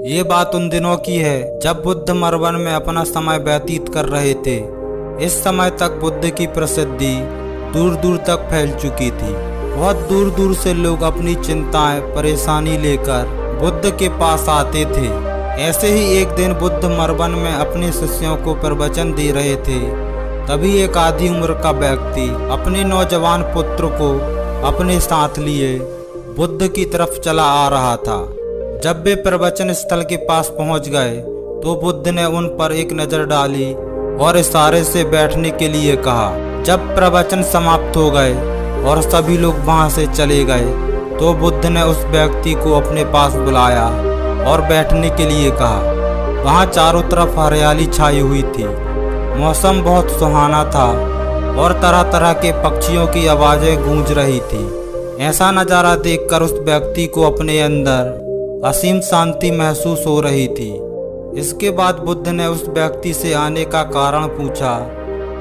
ये बात उन दिनों की है जब बुद्ध मरवन में अपना समय व्यतीत कर रहे थे। इस समय तक बुद्ध की प्रसिद्धि दूर दूर तक फैल चुकी थी। बहुत दूर दूर से लोग अपनी चिंताएं परेशानी लेकर बुद्ध के पास आते थे। ऐसे ही एक दिन बुद्ध मरवन में अपने शिष्यों को प्रवचन दे रहे थे। तभी एक आधी उम्र का व्यक्ति अपने नौजवान पुत्र को अपने साथ लिए बुद्ध की तरफ चला आ रहा था। जब वे प्रवचन स्थल के पास पहुंच गए तो बुद्ध ने उन पर एक नजर डाली और इशारे से बैठने के लिए कहा। जब प्रवचन समाप्त हो गए और सभी लोग वहां से चले गए तो बुद्ध ने उस व्यक्ति को अपने पास बुलाया और बैठने के लिए कहा। वहां चारों तरफ हरियाली छाई हुई थी। मौसम बहुत सुहाना था और तरह तरह के पक्षियों की आवाजें गूंज रही थी। ऐसा नज़ारा देखकर उस व्यक्ति को अपने अंदर असीम शांति महसूस हो रही थी। इसके बाद बुद्ध ने उस व्यक्ति से आने का कारण पूछा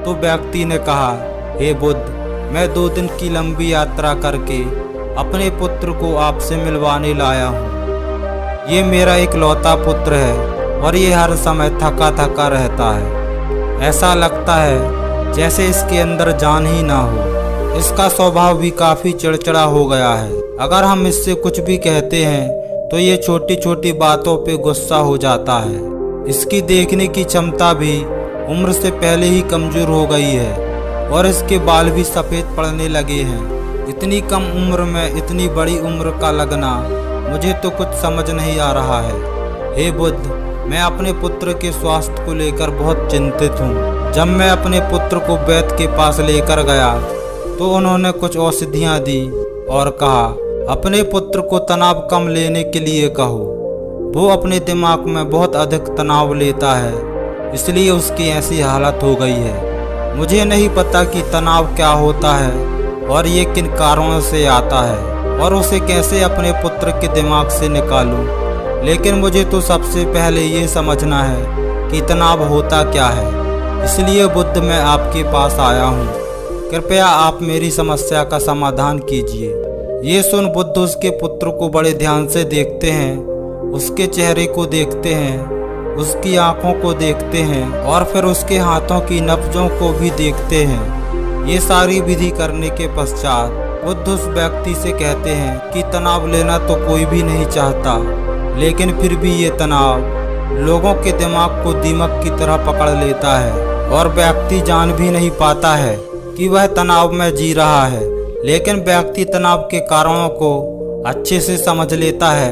तो व्यक्ति ने कहा, हे बुद्ध, मैं 2 दिन की लंबी यात्रा करके अपने पुत्र को आपसे मिलवाने लाया हूँ। ये मेरा इकलौता पुत्र है और ये हर समय थका थका रहता है। ऐसा लगता है जैसे इसके अंदर जान ही ना हो। इसका स्वभाव भी काफ़ी चिड़चिड़ा हो गया है। अगर हम इससे कुछ भी कहते हैं तो ये छोटी छोटी बातों पे गुस्सा हो जाता है। इसकी देखने की क्षमता भी उम्र से पहले ही कमज़ोर हो गई है और इसके बाल भी सफ़ेद पड़ने लगे हैं। इतनी कम उम्र में इतनी बड़ी उम्र का लगना मुझे तो कुछ समझ नहीं आ रहा है। हे बुद्ध, मैं अपने पुत्र के स्वास्थ्य को लेकर बहुत चिंतित हूँ। जब मैं अपने पुत्र को वैद्य के पास लेकर गया तो उन्होंने कुछ औषधियाँ दी और कहा, अपने पुत्र को तनाव कम लेने के लिए कहो। वो अपने दिमाग में बहुत अधिक तनाव लेता है, इसलिए उसकी ऐसी हालत हो गई है। मुझे नहीं पता कि तनाव क्या होता है और ये किन कारणों से आता है और उसे कैसे अपने पुत्र के दिमाग से निकालूं। लेकिन मुझे तो सबसे पहले ये समझना है कि तनाव होता क्या है। इसलिए बुद्ध, मैं आपके पास आया हूँ। कृपया आप मेरी समस्या का समाधान कीजिए। ये सुन बुद्ध उसके पुत्र को बड़े ध्यान से देखते हैं, उसके चेहरे को देखते हैं, उसकी आंखों को देखते हैं और फिर उसके हाथों की नब्जों को भी देखते हैं। ये सारी विधि करने के पश्चात बुद्ध उस व्यक्ति से कहते हैं कि तनाव लेना तो कोई भी नहीं चाहता, लेकिन फिर भी ये तनाव लोगों के दिमाग को दीमक की तरह पकड़ लेता है और व्यक्ति जान भी नहीं पाता है कि वह तनाव में जी रहा है। लेकिन व्यक्ति तनाव के कारणों को अच्छे से समझ लेता है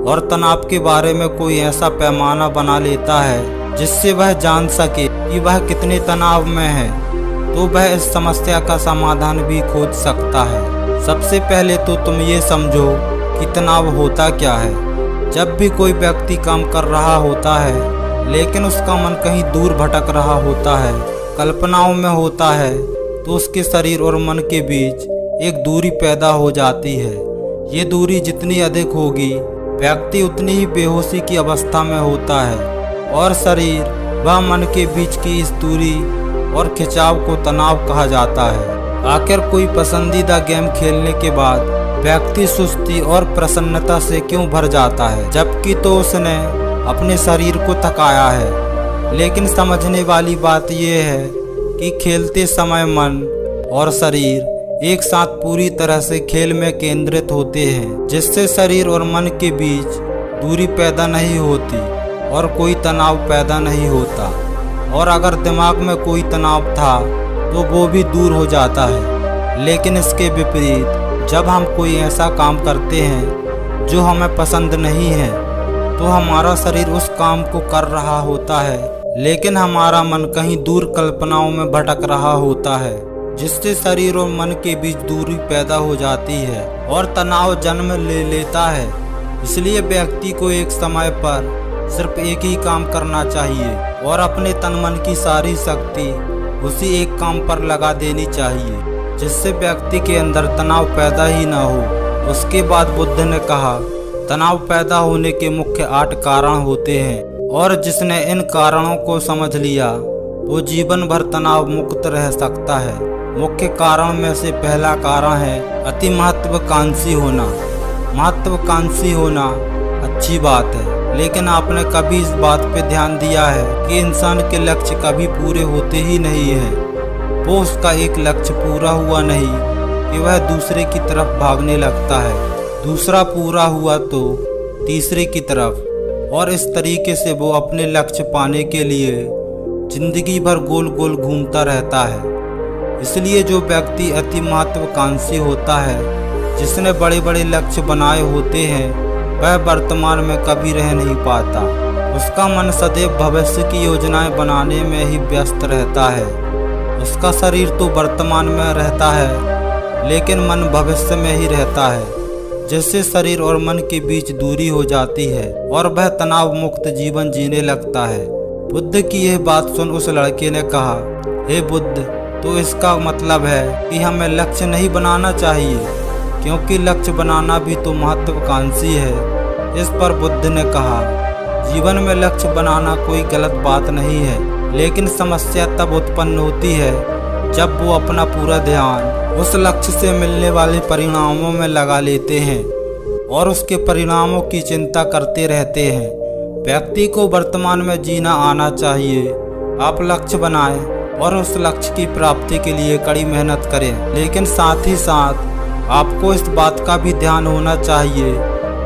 और तनाव के बारे में कोई ऐसा पैमाना बना लेता है जिससे वह जान सके कि वह कितने तनाव में है, तो वह इस समस्या का समाधान भी खोज सकता है। सबसे पहले तो तुम ये समझो कि तनाव होता क्या है। जब भी कोई व्यक्ति काम कर रहा होता है लेकिन उसका मन कहीं दूर भटक रहा होता है, कल्पनाओं में होता है, तो उसके शरीर और मन के बीच एक दूरी पैदा हो जाती है। ये दूरी जितनी अधिक होगी व्यक्ति उतनी ही बेहोशी की अवस्था में होता है और शरीर व मन के बीच की इस दूरी और खिंचाव को तनाव कहा जाता है। आखिर कोई पसंदीदा गेम खेलने के बाद व्यक्ति सुस्ती और प्रसन्नता से क्यों भर जाता है, जबकि तो उसने अपने शरीर को थकाया है। लेकिन समझने वाली बात यह है कि खेलते समय मन और शरीर एक साथ पूरी तरह से खेल में केंद्रित होते हैं, जिससे शरीर और मन के बीच दूरी पैदा नहीं होती और कोई तनाव पैदा नहीं होता। और अगर दिमाग में कोई तनाव था तो वो भी दूर हो जाता है। लेकिन इसके विपरीत जब हम कोई ऐसा काम करते हैं जो हमें पसंद नहीं है तो हमारा शरीर उस काम को कर रहा होता है, लेकिन हमारा मन कहीं दूर कल्पनाओं में भटक रहा होता है, जिससे शरीर और मन के बीच दूरी पैदा हो जाती है और तनाव जन्म ले लेता है। इसलिए व्यक्ति को एक समय पर सिर्फ एक ही काम करना चाहिए और अपने तन मन की सारी शक्ति उसी एक काम पर लगा देनी चाहिए, जिससे व्यक्ति के अंदर तनाव पैदा ही ना हो। उसके बाद बुद्ध ने कहा, तनाव पैदा होने के मुख्य 8 कारण होते हैं और जिसने इन कारणों को समझ लिया वो जीवन भर तनाव मुक्त रह सकता है। मुख्य कारण में से पहला कारण है अति महत्वाकांक्षी होना। महत्वाकांक्षी होना अच्छी बात है, लेकिन आपने कभी इस बात पे ध्यान दिया है कि इंसान के लक्ष्य कभी पूरे होते ही नहीं है। वो उसका एक लक्ष्य पूरा हुआ नहीं कि वह दूसरे की तरफ भागने लगता है, दूसरा पूरा हुआ तो तीसरे की तरफ, और इस तरीके से वो अपने लक्ष्य पाने के लिए जिंदगी भर गोल गोल घूमता रहता है। इसलिए जो व्यक्ति अति महत्वाकांक्षी होता है, जिसने बड़े बड़े लक्ष्य बनाए होते हैं, वह वर्तमान में कभी रह नहीं पाता। उसका मन सदैव भविष्य की योजनाएं बनाने में ही व्यस्त रहता है। उसका शरीर तो वर्तमान में रहता है, लेकिन मन भविष्य में ही रहता है, जिससे शरीर और मन के बीच दूरी हो जाती है और वह तनाव मुक्त जीवन जीने लगता है। बुद्ध की यह बात सुन उस लड़के ने कहा, हे बुद्ध, तो इसका मतलब है कि हमें लक्ष्य नहीं बनाना चाहिए, क्योंकि लक्ष्य बनाना भी तो महत्वाकांक्षी है। इस पर बुद्ध ने कहा, जीवन में लक्ष्य बनाना कोई गलत बात नहीं है, लेकिन समस्या तब उत्पन्न होती है जब वो अपना पूरा ध्यान उस लक्ष्य से मिलने वाले परिणामों में लगा लेते हैं और उसके परिणामों की चिंता करते रहते हैं। व्यक्ति को वर्तमान में जीना आना चाहिए। आप लक्ष्य बनाएं और उस लक्ष्य की प्राप्ति के लिए कड़ी मेहनत करें, लेकिन साथ ही साथ आपको इस बात का भी ध्यान होना चाहिए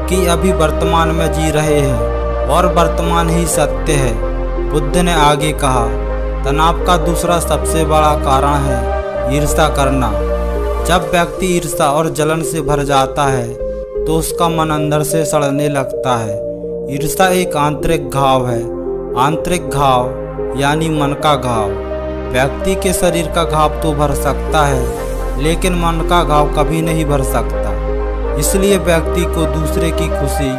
कि अभी वर्तमान में जी रहे हैं और वर्तमान ही सत्य है। बुद्ध ने आगे कहा, तनाव का दूसरा सबसे बड़ा कारण है ईर्ष्या करना। जब व्यक्ति ईर्ष्या और जलन से भर जाता है तो उसका मन अंदर से सड़ने लगता है। ईर्ष्या एक आंतरिक घाव है। आंतरिक घाव यानी मन का घाव। व्यक्ति के शरीर का घाव तो भर सकता है, लेकिन मन का घाव कभी नहीं भर सकता। इसलिए व्यक्ति को दूसरे की खुशी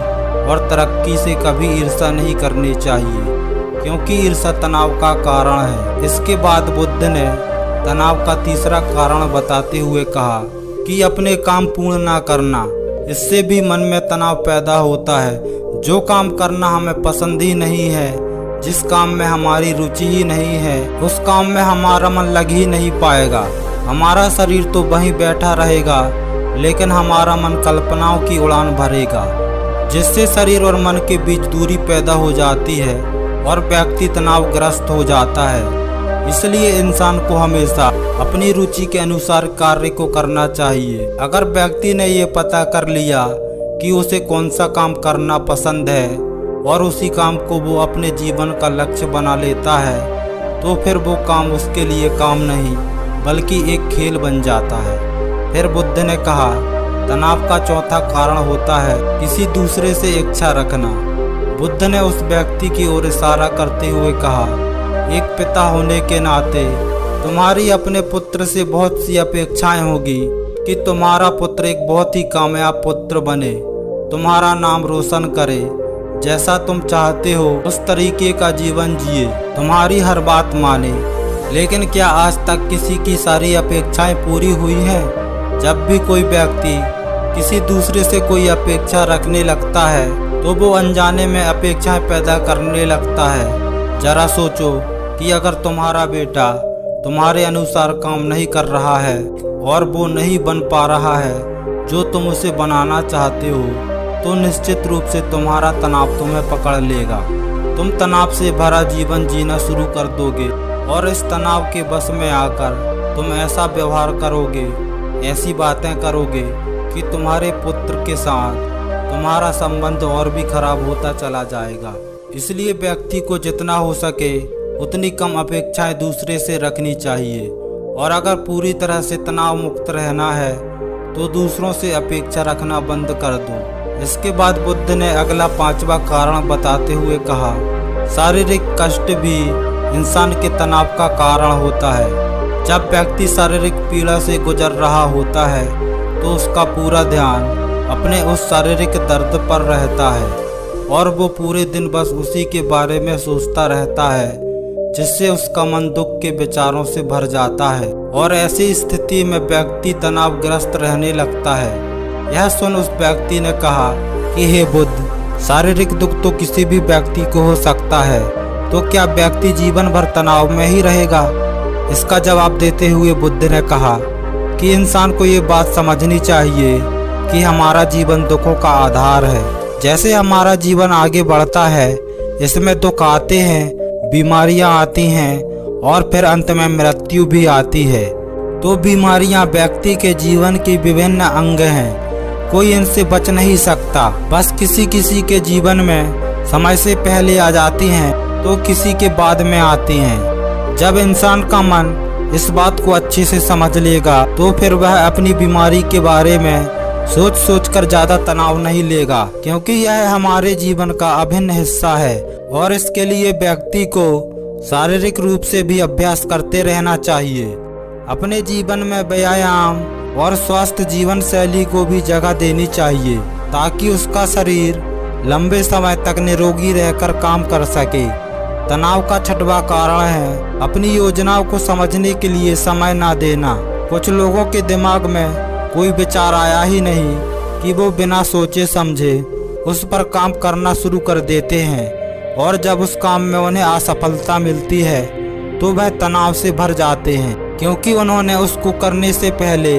और तरक्की से कभी ईर्ष्या नहीं करनी चाहिए, क्योंकि ईर्ष्या तनाव का कारण है। इसके बाद बुद्ध ने तनाव का तीसरा कारण बताते हुए कहा कि अपने काम पूर्ण ना करना, इससे भी मन में तनाव पैदा होता है। जो काम करना हमें पसंद ही नहीं है, जिस काम में हमारी रुचि ही नहीं है, उस काम में हमारा मन लग ही नहीं पाएगा। हमारा शरीर तो वहीं बैठा रहेगा, लेकिन हमारा मन कल्पनाओं की उड़ान भरेगा, जिससे शरीर और मन के बीच दूरी पैदा हो जाती है और व्यक्ति तनावग्रस्त हो जाता है। इसलिए इंसान को हमेशा अपनी रुचि के अनुसार कार्य को करना चाहिए। अगर व्यक्ति ने ये पता कर लिया कि उसे कौन सा काम करना पसंद है और उसी काम को वो अपने जीवन का लक्ष्य बना लेता है, तो फिर वो काम उसके लिए काम नहीं बल्कि एक खेल बन जाता है। फिर बुद्ध ने कहा, तनाव का चौथा कारण होता है किसी दूसरे से इच्छा रखना। बुद्ध ने उस व्यक्ति की ओर इशारा करते हुए कहा, एक पिता होने के नाते तुम्हारी अपने पुत्र से बहुत सी अपेक्षाएं होगी कि तुम्हारा पुत्र एक बहुत ही कामयाब पुत्र बने, तुम्हारा नाम रोशन करे, जैसा तुम चाहते हो उस तरीके का जीवन जिए, तुम्हारी हर बात माने। लेकिन क्या आज तक किसी की सारी अपेक्षाएं पूरी हुई हैं? जब भी कोई व्यक्ति किसी दूसरे से कोई अपेक्षा रखने लगता है तो वो अनजाने में अपेक्षाएं पैदा करने लगता है। जरा सोचो कि अगर तुम्हारा बेटा तुम्हारे अनुसार काम नहीं कर रहा है और वो नहीं बन पा रहा है जो तुम उसे बनाना चाहते हो, तो निश्चित रूप से तुम्हारा तनाव तुम्हें पकड़ लेगा। तुम तनाव से भरा जीवन जीना शुरू कर दोगे और इस तनाव के बस में आकर तुम ऐसा व्यवहार करोगे, ऐसी बातें करोगे कि तुम्हारे पुत्र के साथ तुम्हारा संबंध और भी खराब होता चला जाएगा। इसलिए व्यक्ति को जितना हो सके उतनी कम अपेक्षाएं दूसरे से रखनी चाहिए, और अगर पूरी तरह से तनाव मुक्त रहना है तो दूसरों से अपेक्षा रखना बंद कर दो। इसके बाद बुद्ध ने अगला पांचवा कारण बताते हुए कहा, शारीरिक कष्ट भी इंसान के तनाव का कारण होता है। जब व्यक्ति शारीरिक पीड़ा से गुजर रहा होता है तो उसका पूरा ध्यान अपने उस शारीरिक दर्द पर रहता है और वो पूरे दिन बस उसी के बारे में सोचता रहता है, जिससे उसका मन दुख के विचारों से भर जाता है और ऐसी स्थिति में व्यक्ति तनावग्रस्त रहने लगता है। यह सुन उस व्यक्ति ने कहा कि हे बुद्ध, शारीरिक दुख तो किसी भी व्यक्ति को हो सकता है, तो क्या व्यक्ति जीवन भर तनाव में ही रहेगा? इसका जवाब देते हुए बुद्ध ने कहा कि इंसान को ये बात समझनी चाहिए कि हमारा जीवन दुखों का आधार है। जैसे हमारा जीवन आगे बढ़ता है, इसमें दुख आते हैं, बीमारियां आती हैं और फिर अंत में मृत्यु भी आती है। तो बीमारियां व्यक्ति के जीवन की विभिन्न अंग हैं, कोई इनसे बच नहीं सकता। बस किसी किसी के जीवन में समय से पहले आ जाती हैं तो किसी के बाद में आती हैं। जब इंसान का मन इस बात को अच्छे से समझ लेगा तो फिर वह अपनी बीमारी के बारे में सोच सोच कर ज्यादा तनाव नहीं लेगा, क्योंकि यह हमारे जीवन का अभिन्न हिस्सा है और इसके लिए व्यक्ति को शारीरिक रूप से भी अभ्यास करते रहना चाहिए। अपने जीवन में व्यायाम और स्वस्थ जीवन शैली को भी जगह देनी चाहिए ताकि उसका शरीर लंबे समय तक निरोगी रहकर काम कर सके। तनाव का छठवां कारण है अपनी योजनाओं को समझने के लिए समय ना देना। कुछ लोगों के दिमाग में कोई विचार आया ही नहीं कि वो बिना सोचे समझे उस पर काम करना शुरू कर देते हैं और जब उस काम में उन्हें असफलता मिलती है तो वह तनाव से भर जाते हैं, क्योंकि उन्होंने उसको करने से पहले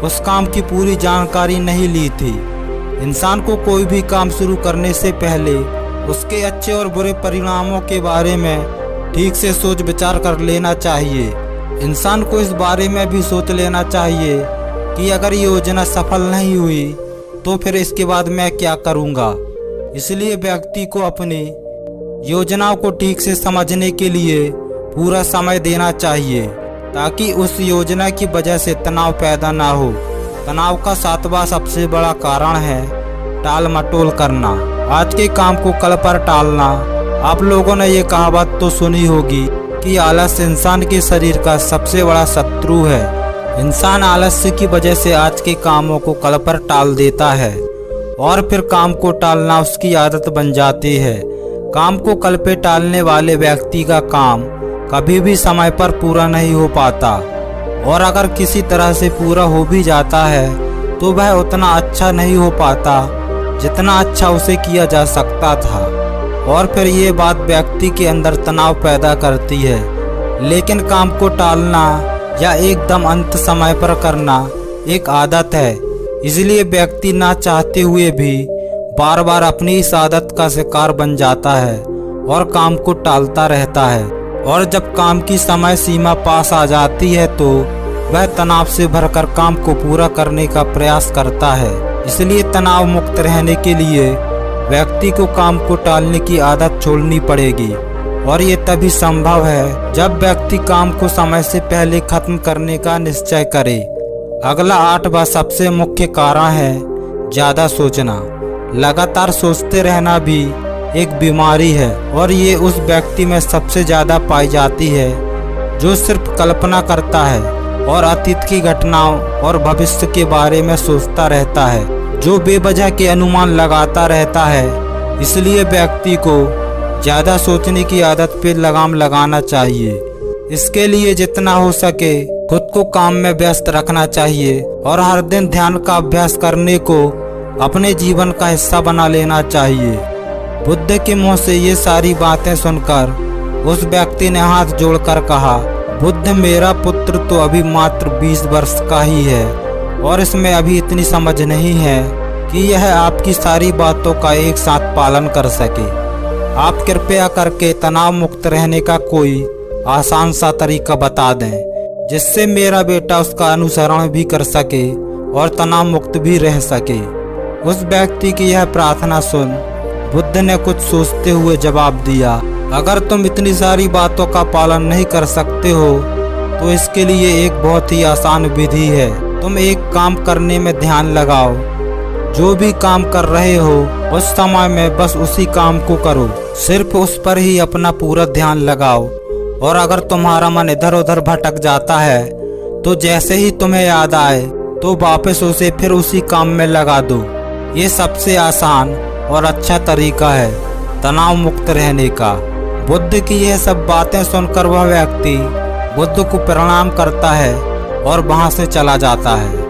उस काम की पूरी जानकारी नहीं ली थी। इंसान को कोई भी काम शुरू करने से पहले उसके अच्छे और बुरे परिणामों के बारे में ठीक से सोच विचार कर लेना चाहिए। इंसान को इस बारे में भी सोच लेना चाहिए कि अगर योजना सफल नहीं हुई तो फिर इसके बाद मैं क्या करूंगा। इसलिए व्यक्ति को अपनी योजनाओं को ठीक से समझने के लिए पूरा समय देना चाहिए ताकि उस योजना की वजह से तनाव पैदा ना हो। तनाव का सातवां सबसे बड़ा कारण है टाल मटोल करना। आज के काम को कल पर टालना। आप लोगों ने ये कहावत तो सुनी होगी कि आलस इंसान के शरीर का सबसे बड़ा शत्रु है। इंसान आलस्य की वजह से आज के कामों को कल पर टाल देता है और फिर काम को टालना उसकी आदत बन जाती है। काम को कल पे टालने वाले व्यक्ति का काम कभी भी समय पर पूरा नहीं हो पाता और अगर किसी तरह से पूरा हो भी जाता है तो वह उतना अच्छा नहीं हो पाता जितना अच्छा उसे किया जा सकता था और फिर ये बात व्यक्ति के अंदर तनाव पैदा करती है। लेकिन काम को टालना या एकदम अंत समय पर करना एक आदत है, इसलिए व्यक्ति ना चाहते हुए भी बार बार अपनी इस आदत का शिकार बन जाता है और काम को टालता रहता है और जब काम की समय सीमा पास आ जाती है तो वह तनाव से भरकर काम को पूरा करने का प्रयास करता है। इसलिए तनाव मुक्त रहने के लिए व्यक्ति को काम को टालने की आदत छोड़नी पड़ेगी और ये तभी संभव है जब व्यक्ति काम को समय से पहले खत्म करने का निश्चय करे। अगला 8वां सबसे मुख्य कारण है ज्यादा सोचना। लगातार सोचते रहना भी एक बीमारी है और ये उस व्यक्ति में सबसे ज्यादा पाई जाती है जो सिर्फ कल्पना करता है और अतीत की घटनाओं और भविष्य के बारे में सोचता रहता है, जो बेवजह के अनुमान लगाता रहता है। इसलिए व्यक्ति को ज्यादा सोचने की आदत पे लगाम लगाना चाहिए। इसके लिए जितना हो सके खुद को काम में व्यस्त रखना चाहिए और हर दिन ध्यान का अभ्यास करने को अपने जीवन का हिस्सा बना लेना चाहिए। बुद्ध के मुंह से ये सारी बातें सुनकर उस व्यक्ति ने हाथ जोड़कर कहा, बुद्ध मेरा पुत्र तो अभी मात्र 20 वर्ष का ही है और इसमें अभी इतनी समझ नहीं है कि यह आपकी सारी बातों का एक साथ पालन कर सके। आप कृपया करके तनाव मुक्त रहने का कोई आसान सा तरीका बता दें जिससे मेरा बेटा उसका अनुसरण भी कर सके और तनाव मुक्त भी रह सके। उस व्यक्ति की यह प्रार्थना सुन बुद्ध ने कुछ सोचते हुए जवाब दिया, अगर तुम इतनी सारी बातों का पालन नहीं कर सकते हो तो इसके लिए एक बहुत ही आसान विधि है। तुम एक काम करने में ध्यान लगाओ। जो भी काम कर रहे हो उस समय में बस उसी काम को करो, सिर्फ उस पर ही अपना पूरा ध्यान लगाओ। और अगर तुम्हारा मन इधर उधर भटक जाता है तो जैसे ही तुम्हें याद आए तो वापस उसे फिर उसी काम में लगा दो। ये सबसे आसान और अच्छा तरीका है तनाव मुक्त रहने का। बुद्ध की यह सब बातें सुनकर वह व्यक्ति बुद्ध को प्रणाम करता है और वहां से चला जाता है।